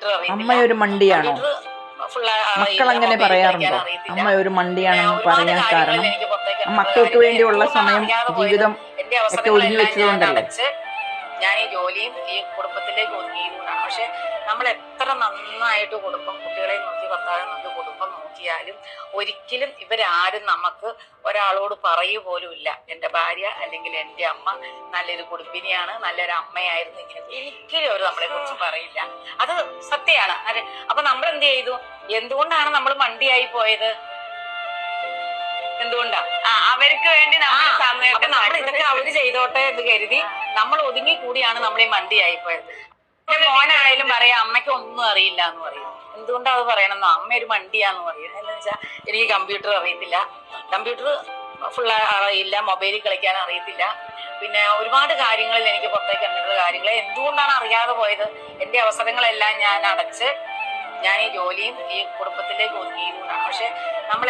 Computer അറിയത്തില്ല. അമ്മയൊരു മണ്ടിയാണോ? Computer full മക്കൾ അങ്ങനെ മൊബൈൽ പറയാറുണ്ടോ? കളിക്കാൻ അറിയത്തില്ല. അമ്മ ഒരു പിന്നെ മണ്ടിയാണെന്ന് ഒരുപാട് പറയാൻ കാര്യങ്ങളിൽ കാരണം എനിക്ക് പുറത്തേക്ക് ആ ഇറങ്ങേണ്ട മക്കൾക്ക് കാര്യമില്ല. വേണ്ടിയുള്ള എന്തുകൊണ്ടാണ് സമയം, അറിയാതെ പോയത്? ജീവിതം എന്റെ ഒക്കെ ഒതുങ്ങി അവസരങ്ങളെല്ലാം ഞാൻ വെച്ചതുകൊണ്ടല്ലേ? അടച്ച് ഞാൻ ഈ ജോലിയും ഈ കുടുംബത്തിലേക്ക് ഒതുങ്ങിയതുകൊണ്ടാണ്. പക്ഷെ നമ്മൾ എത്ര നന്നായിട്ട് കുടുംബം, കുട്ടികളെ നോക്കി, ഭർത്താവിനെ നോക്കി, കുടുംബം നോക്കിയാലും ഒരിക്കലും ഇവരാരും നമുക്ക് ഒരാളോട് പോലും ഇല്ല എന്റെ ഭാര്യ അല്ലെങ്കിൽ എന്റെ അമ്മ നല്ലൊരു കുടുംബിനിയാണ്, നല്ലൊരു അമ്മയായിരുന്നു, ഇങ്ങനെ ഒരിക്കലും അവർ നമ്മളെ കുറിച്ച് പറയില്ല. അത് സത്യമാണ്. അപ്പൊ നമ്മൾ എന്ത് ചെയ്തു? എന്തുകൊണ്ടാണ് നമ്മൾ മണ്ടിയായി പോയത്? എന്തുകൊണ്ടാ? അവർക്ക് വേണ്ടി അപ്പൊ നമ്മൾ ഇതൊക്കെ അവര് ചെയ്തോട്ടെ എന്ന് കരുതി നമ്മൾ ഒതുങ്ങി കൂടിയാണ് നമ്മൾ ഈ മണ്ടിയായി പോയത്. എന്റെ മോനായാലും പറയാം അമ്മയ്ക്ക് ഒന്നും അറിയില്ല എന്ന് പറയും. എന്തുകൊണ്ടാ അത് പറയണമെന്നോ? അമ്മ ഒരു മണ്ടിയാന്ന് പറയും. എന്താ വെച്ചാൽ എനിക്ക് കമ്പ്യൂട്ടർ അറിയത്തില്ല, കമ്പ്യൂട്ടർ ഫുള്ള് അറിയില്ല, മൊബൈലിൽ കളിക്കാൻ അറിയത്തില്ല, പിന്നെ ഒരുപാട് കാര്യങ്ങളിൽ എനിക്ക് പുറത്തേക്ക് ഇറങ്ങേണ്ട കാര്യങ്ങൾ. എന്തുകൊണ്ടാണ് അറിയാതെ പോയത്? എന്റെ അവസരങ്ങളെല്ലാം ഞാൻ അടച്ച് ഞാൻ ഈ ജോലിയും ഈ കുടുംബത്തിലേക്ക് ഒതുങ്ങിയതുകൊണ്ടാണ്. പക്ഷെ നമ്മൾ